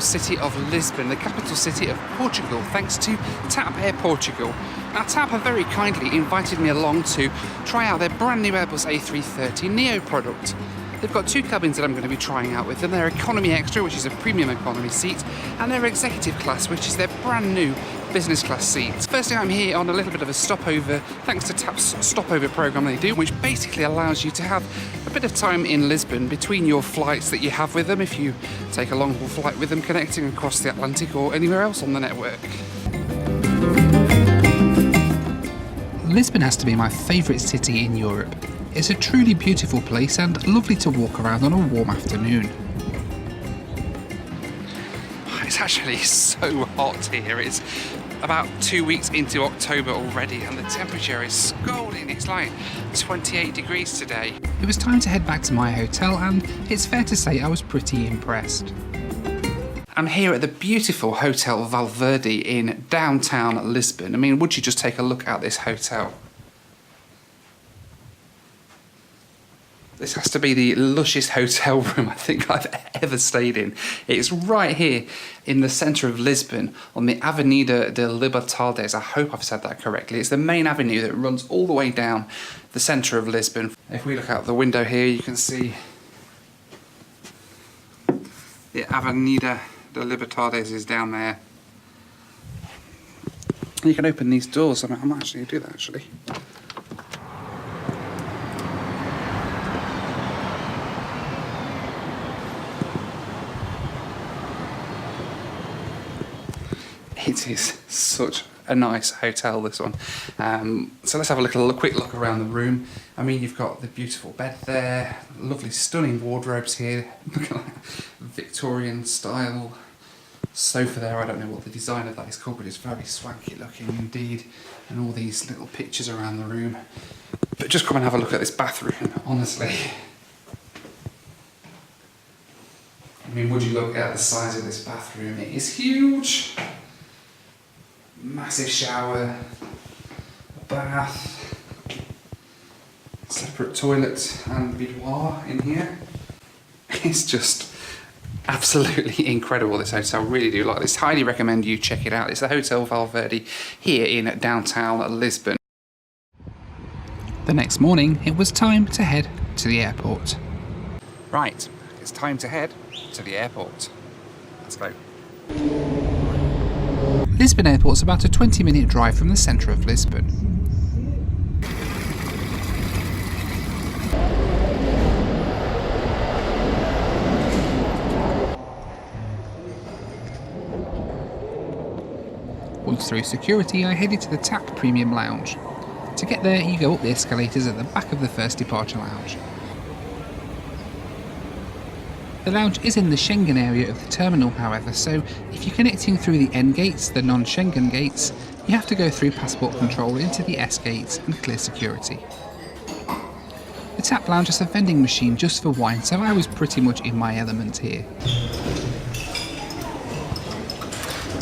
city of Lisbon, the capital city of Portugal, thanks to TAP Air Portugal. Now TAP have very kindly invited me along to try out their brand new Airbus A330neo product. They've got two cabins that I'm going to be trying out with them. Their Economy Xtra, which is a premium economy seat, and their Executive Class, which is their brand new business class seat. Firstly, I'm here on a little bit of a stopover, thanks to TAP's stopover program they do, which basically allows you to have a bit of time in Lisbon between your flights that you have with them, if you take a long haul flight with them connecting across the Atlantic or anywhere else on the network. Lisbon has to be my favourite city in Europe. It's a truly beautiful place and lovely to walk around on a warm afternoon. It's actually so hot here. It's about 2 weeks into October already and the temperature is scalding. It's like 28 degrees today. It was time to head back to my hotel and it's fair to say I was pretty impressed. I'm here at the beautiful Hotel Valverde in downtown Lisbon. I mean, would you just take a look at this hotel? This has to be the lushest hotel room I think I've ever stayed in. It's right here in the centre of Lisbon on the Avenida de Libertades. I hope I've said that correctly. It's the main avenue that runs all the way down the centre of Lisbon. If we look out the window here, you can see the Avenida de Libertades is down there. You can open these doors. I might actually do that actually. It is such a nice hotel, this one. So let's have a quick look around the room. I mean, you've got the beautiful bed there, lovely stunning wardrobes here. Look at that Victorian style sofa there. I don't know what the design of that is called, but it's very swanky looking indeed. And all these little pictures around the room. But just come and have a look at this bathroom, honestly. I mean, would you look at the size of this bathroom? It is huge. Massive shower, a bath, separate toilet and boudoir in here. It's just absolutely incredible, this hotel. I really do like this. Highly recommend you check it out. It's the Hotel Valverde here in downtown Lisbon. The next morning it was time to head to the airport. Right, it's time to head to the airport. Let's go. Lisbon Airport's about a 20-minute drive from the centre of Lisbon. Once through security, I headed to the TAP Premium Lounge. To get there, you go up the escalators at the back of the first departure lounge. The lounge is in the Schengen area of the terminal, however, so if you're connecting through the N gates, the non-Schengen gates, you have to go through passport control into the S gates and clear security. The TAP lounge has a vending machine just for wine, so I was pretty much in my element here.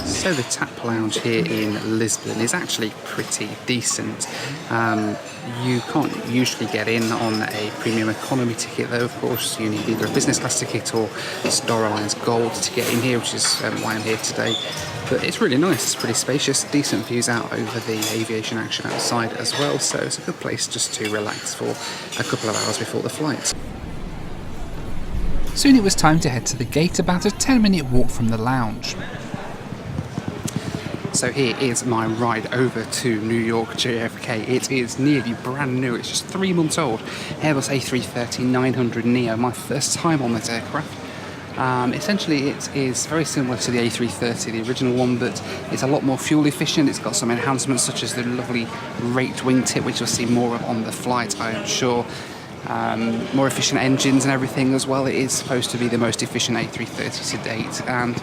So the TAP lounge here in Lisbon is actually pretty decent. You can't usually get in on a premium economy ticket though, of course. You need either a business class ticket or Star Alliance Gold to get in here, which is why I'm here today. But it's really nice, it's pretty spacious, decent views out over the aviation action outside as well, so it's a good place just to relax for a couple of hours before the flight. Soon it was time to head to the gate, about a 10-minute walk from the lounge. So here is my ride over to New York JFK. It is nearly brand new, it's just 3 months old. Airbus A330neo, my first time on this aircraft. Essentially it is very similar to the A330, the original one, but it's a lot more fuel efficient. It's got some enhancements such as the lovely raked wingtip, which you'll see more of on the flight, I am sure. More efficient engines and everything as well. It is supposed to be the most efficient A330 to date, and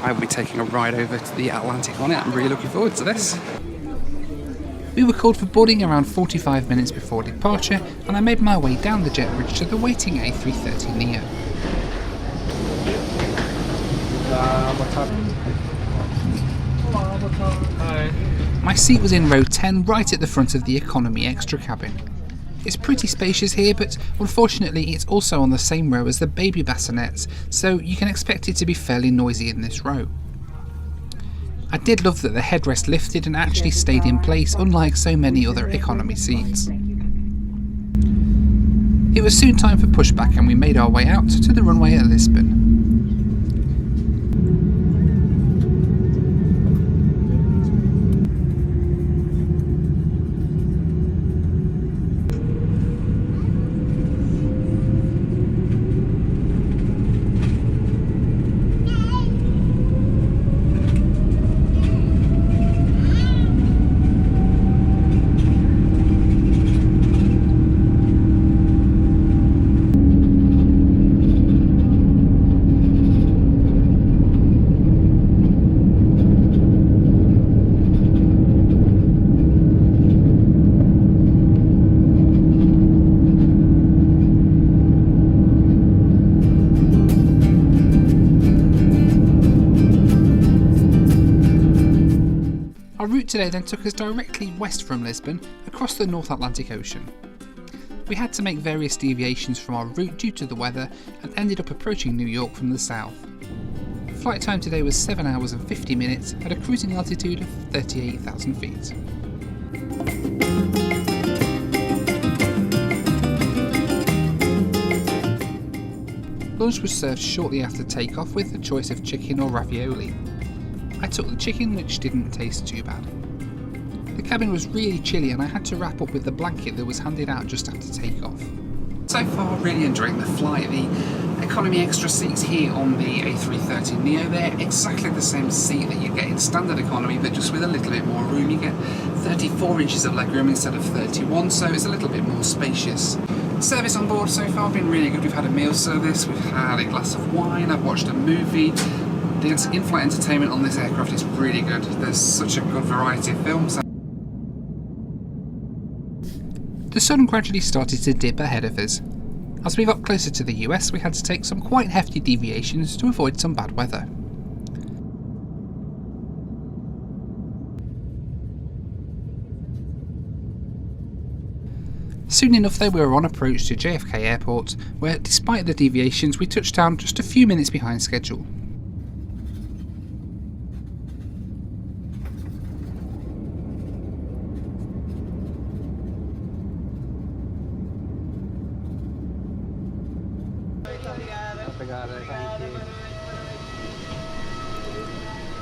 I will be taking a ride over to the Atlantic on it. I'm really looking forward to this. We were called for boarding around 45 minutes before departure, and I made my way down the jet bridge to the waiting A330neo. My seat was in row 10, right at the front of the Economy Extra cabin. It's pretty spacious here, but unfortunately it's also on the same row as the baby bassinets, so you can expect it to be fairly noisy in this row. I did love that the headrest lifted and actually stayed in place, unlike so many other economy seats. It was soon time for pushback and we made our way out to the runway at Lisbon. Our route today then took us directly west from Lisbon, across the North Atlantic Ocean. We had to make various deviations from our route due to the weather and ended up approaching New York from the south. Flight time today was 7 hours and 50 minutes at a cruising altitude of 38,000 feet. Lunch was served shortly after takeoff with the choice of chicken or ravioli. I took the chicken, which didn't taste too bad. The cabin was really chilly and I had to wrap up with the blanket that was handed out just after takeoff. So far, really enjoying the flight. The economy extra seats here on the A330neo, they're exactly the same seat that you get in standard economy, but just with a little bit more room. You get 34 inches of legroom instead of 31, so it's a little bit more spacious. Service on board so far has been really good. We've had a meal service, we've had a glass of wine, I've watched a movie. The in-flight entertainment on this aircraft is really good. There's such a good variety of films. The sun gradually started to dip ahead of us. As we got closer to the US, we had to take some quite hefty deviations to avoid some bad weather. Soon enough though, we were on approach to JFK Airport, where despite the deviations we touched down just a few minutes behind schedule.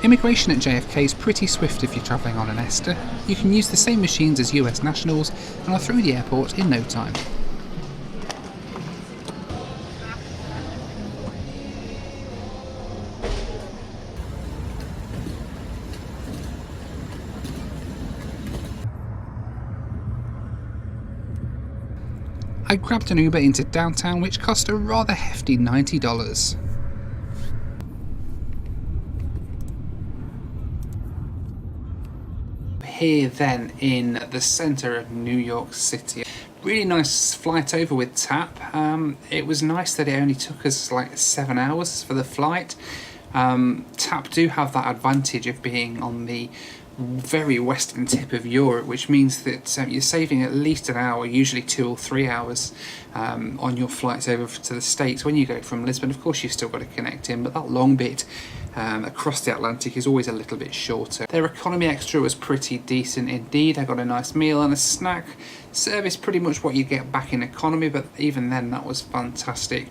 Immigration at JFK is pretty swift if you're travelling on an Xtra. You can use the same machines as US nationals and are through the airport in no time. I grabbed an Uber into downtown, which cost a rather hefty $90. Here then in the centre of New York City. Really nice flight over with TAP. It was nice that it only took us like 7 hours for the flight. TAP do have that advantage of being on the very western tip of Europe, which means that you're saving at least an hour, usually 2 or 3 hours on your flights over to the States. When you go from Lisbon, of course you've still got to connect in, but that long bit across the Atlantic is always a little bit shorter. Their economy extra was pretty decent indeed. I got a nice meal and a snack. Service pretty much what you get back in economy, but even then that was fantastic.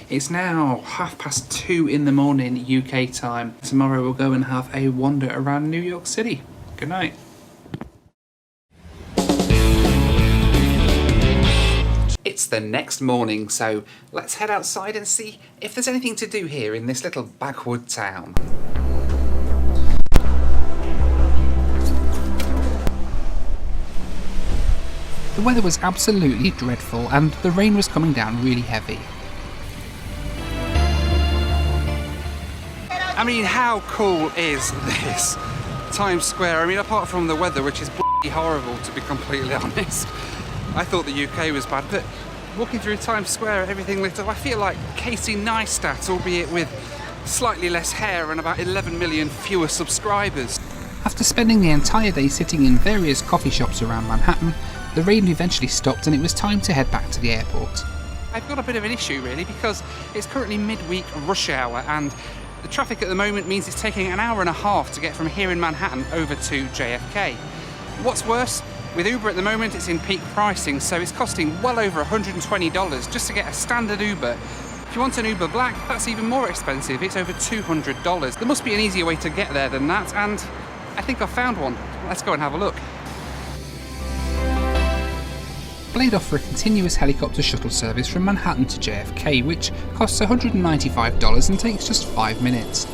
It's now 2:30 in the morning UK time. Tomorrow we'll go and have a wander around New York City. Good night. It's the next morning, so let's head outside and see if there's anything to do here in this little backwood town. The weather was absolutely dreadful and the rain was coming down really heavy. I mean, how cool is this? Times Square, I mean, apart from the weather, which is horrible to be completely honest. I thought the UK was bad, but walking through Times Square, everything lit up. I feel like Casey Neistat, albeit with slightly less hair and about 11 million fewer subscribers. After spending the entire day sitting in various coffee shops around Manhattan, the rain eventually stopped and it was time to head back to the airport. I've got a bit of an issue really because it's currently midweek rush hour and the traffic at the moment means it's taking an hour and a half to get from here in Manhattan over to JFK. What's worse, with Uber at the moment it's in peak pricing, so it's costing well over $120 just to get a standard Uber. If you want an Uber Black, that's even more expensive, it's over $200. There must be an easier way to get there than that, and I think I've found one. Let's go and have a look. Wylde offer a continuous helicopter shuttle service from Manhattan to JFK, which costs $195 and takes just 5 minutes.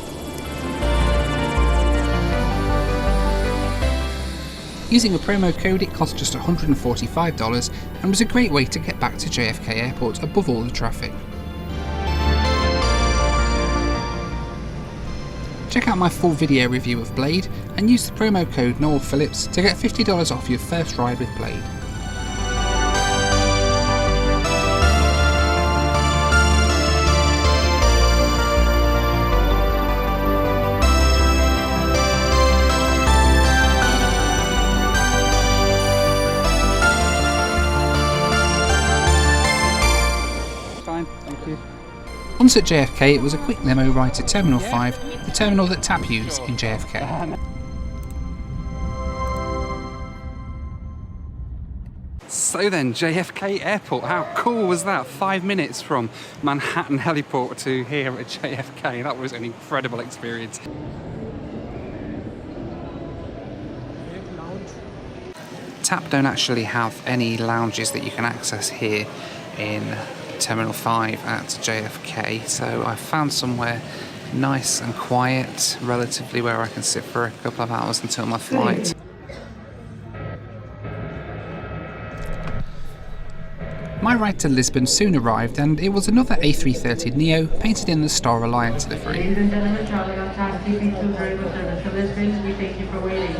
Using a promo code it cost just $145 and was a great way to get back to JFK Airport above all the traffic. Check out my full video review of Wylde and use the promo code NOELPHILIPS to get $50 off your first ride with Wylde. Once at JFK, it was a quick limo ride to Terminal 5, the terminal that TAP use in JFK. So then, JFK Airport, how cool was that? 5 minutes from Manhattan Heliport to here at JFK. That was an incredible experience. TAP don't actually have any lounges that you can access here in Terminal 5 at JFK, so I found somewhere nice and quiet, relatively, where I can sit for a couple of hours until my flight. My ride to Lisbon soon arrived and it was another A330neo painted in the Star Alliance livery. Ladies and gentlemen, traveling on TAP CP2 Variable Service to Lisbon, we thank you for waiting.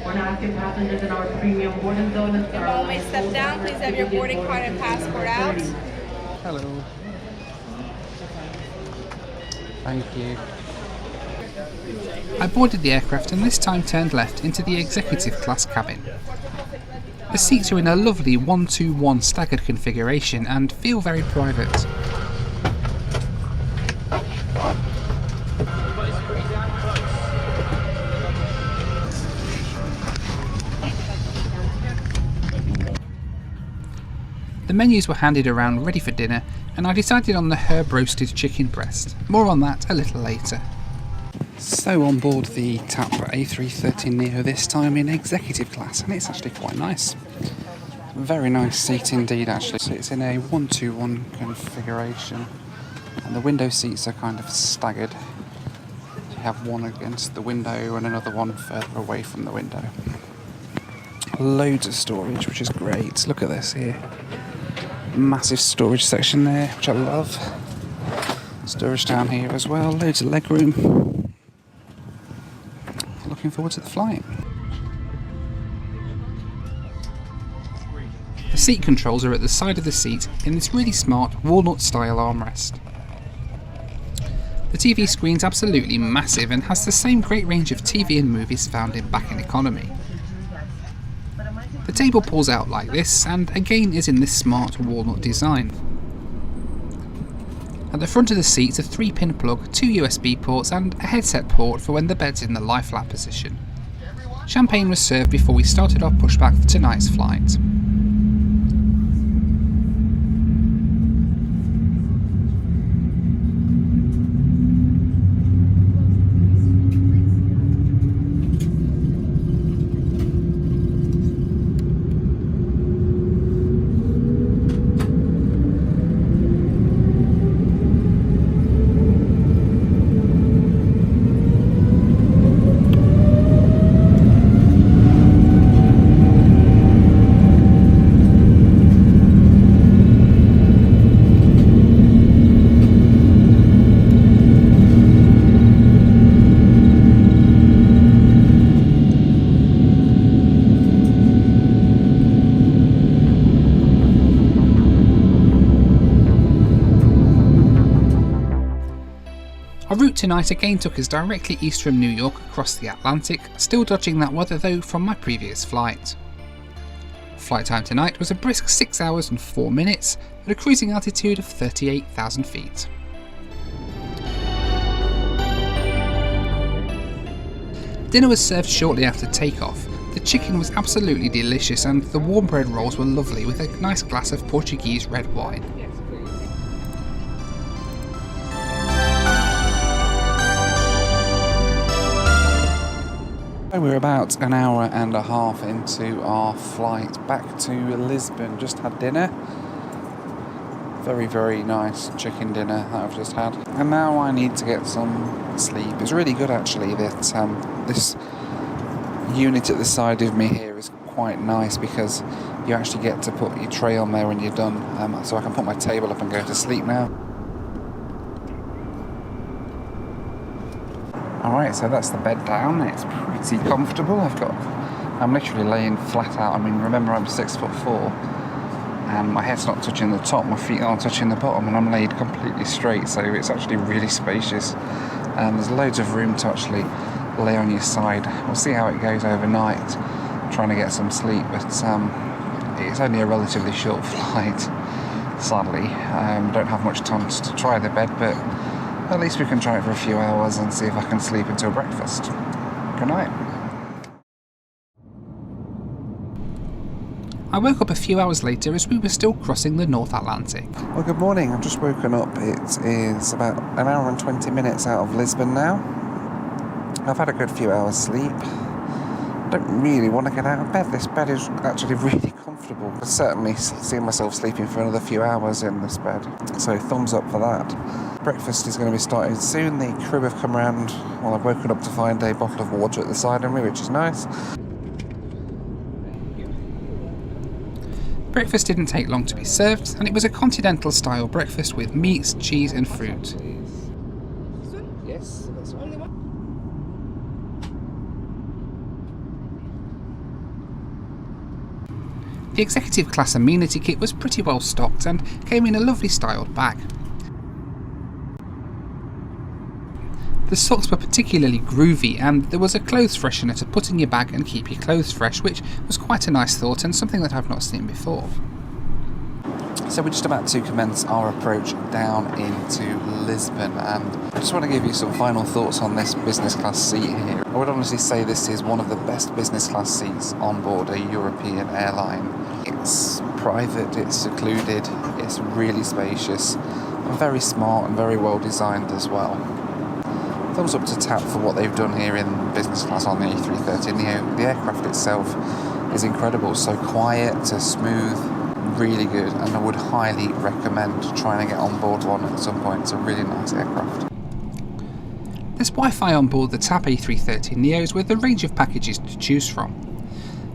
We're now asking passengers in our premium boarding zone. The moment step down, please have your boarding card and passport out. Hello. Thank you. I boarded the aircraft and this time turned left into the executive class cabin. The seats are in a lovely 1-2-1 staggered configuration and feel very private. The menus were handed around ready for dinner and I decided on the herb roasted chicken breast. More on that a little later. So on board the TAP A330neo this time in executive class, and it's actually quite nice. Very nice seat indeed actually. So it's in a 1-2-1 configuration and the window seats are kind of staggered. You have one against the window and another one further away from the window. Loads of storage, which is great. Look at this here. Massive storage section there, which I love. Storage down here as well, loads of leg room. Looking forward to the flight. The seat controls are at the side of the seat in this really smart walnut style armrest. The TV screen's absolutely massive and has the same great range of TV and movies found in back in economy. The table pulls out like this and again is in this smart walnut design. At the front of the seats a 3-pin plug, 2 USB ports and a headset port for when the bed's in the lie flat position. Champagne was served before we started our pushback for tonight's flight. Our route tonight again took us directly east from New York across the Atlantic, still dodging that weather though from my previous flight. Flight time tonight was a brisk 6 hours and 4 minutes at a cruising altitude of 38,000 feet. Dinner was served shortly after takeoff. The chicken was absolutely delicious and the warm bread rolls were lovely with a nice glass of Portuguese red wine. We're about an hour and a half into our flight back to Lisbon. Just had dinner. Very, very nice chicken dinner that I've just had. And now I need to get some sleep. It's really good actually that this unit at the side of me here is quite nice because you actually get to put your tray on there when you're done. So I can put my table up and go to sleep now. Alright, so that's the bed down. It's pretty comfortable. I'm literally laying flat out. I mean, remember I'm 6'4", and my head's not touching the top, my feet aren't touching the bottom, and I'm laid completely straight, so it's actually really spacious. There's loads of room to actually lay on your side. We'll see how it goes overnight, trying to get some sleep, but it's only a relatively short flight, sadly. Don't have much time to try the bed, but at least we can try it for a few hours and see if I can sleep until breakfast. Good night. I woke up a few hours later as we were still crossing the North Atlantic. Well, good morning. I've just woken up. It is about an hour and 20 minutes out of Lisbon now. I've had a good few hours sleep. I don't really want to get out of bed. This bed is actually really comfortable. I certainly see myself sleeping for another few hours in this bed. So thumbs up for that. Breakfast is going to be starting soon. The crew have come around. Well, I've woken up to find a bottle of water at the side of me, which is nice. Breakfast didn't take long to be served, and it was a continental style breakfast with meats, cheese and fruit. Yes, that's only one. The executive class amenity kit was pretty well stocked and came in a lovely styled bag. The socks were particularly groovy, and there was a clothes freshener to put in your bag and keep your clothes fresh, which was quite a nice thought and something that I've not seen before. So we're just about to commence our approach down into Lisbon, and I just want to give you some final thoughts on this business class seat here. I would honestly say this is one of the best business class seats on board a European airline. It's private, it's secluded, it's really spacious, and very smart and very well designed as well. Thumbs up to TAP for what they've done here in business class on the A330neo. The aircraft itself is incredible, so quiet, so smooth, really good, and I would highly recommend trying to get on board one at some point. It's a really nice aircraft. There's Wi-Fi on board the TAP A330neos with a range of packages to choose from.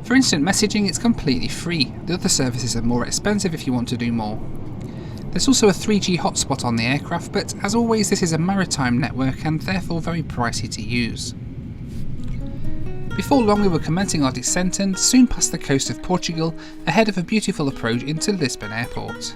For instant messaging, it's completely free. The other services are more expensive if you want to do more. There's also a 3G hotspot on the aircraft, but as always this is a maritime network and therefore very pricey to use. Before long we were commencing our descent and soon passed the coast of Portugal ahead of a beautiful approach into Lisbon Airport.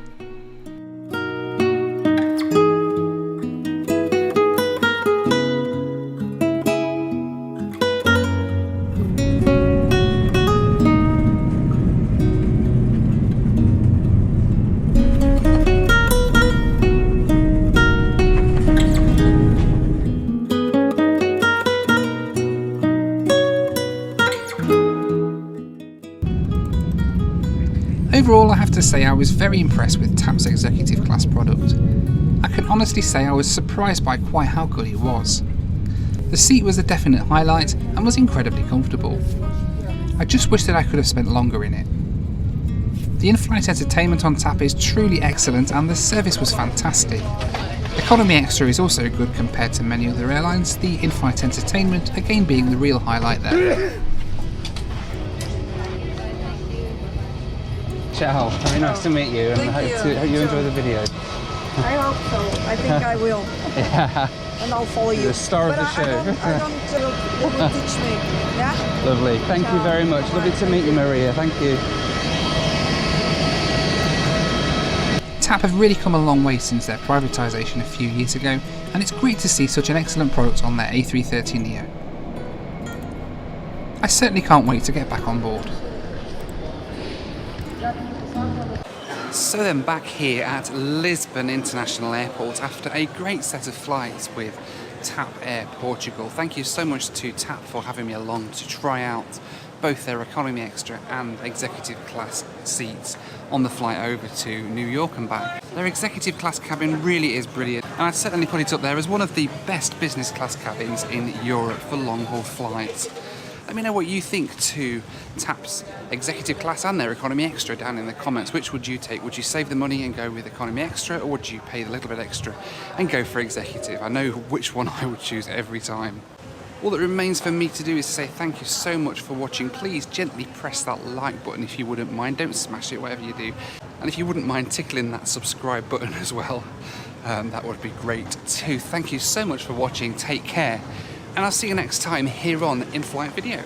Overall, I have to say I was very impressed with TAP's executive class product. I can honestly say I was surprised by quite how good it was. The seat was a definite highlight and was incredibly comfortable. I just wish that I could have spent longer in it. The in-flight entertainment on TAP is truly excellent and the service was fantastic. Economy Extra is also good compared to many other airlines, the in-flight entertainment again being the real highlight there. Ciao, very nice to meet you, and I hope you enjoy the video. I hope so. I think I will. Yeah. And I'll follow you. The star of the show. I don't you teach me. Yeah? Lovely. Thank you very much. Lovely to meet you, Maria. Thank you. TAP have really come a long way since their privatisation a few years ago, and it's great to see such an excellent product on their A330neo. I certainly can't wait to get back on board. So then back here at Lisbon International Airport after a great set of flights with TAP Air Portugal. Thank you so much to TAP for having me along to try out both their economy extra and executive class seats on the flight over to New York and back. Their executive class cabin really is brilliant, and I'd certainly put it up there as one of the best business class cabins in Europe for long haul flights. Let me know what you think to TAP's executive class and their economy extra down in the comments. Which would you take? Would you save the money and go with economy extra, or would you pay a little bit extra and go for executive? I know which one I would choose every time. All that remains for me to do is to say thank you so much for watching. Please gently press that like button if you wouldn't mind. Don't smash it, whatever you do. And if you wouldn't mind tickling that subscribe button as well, that would be great too. Thank you so much for watching. Take care. And I'll see you next time here on In-Flight Video.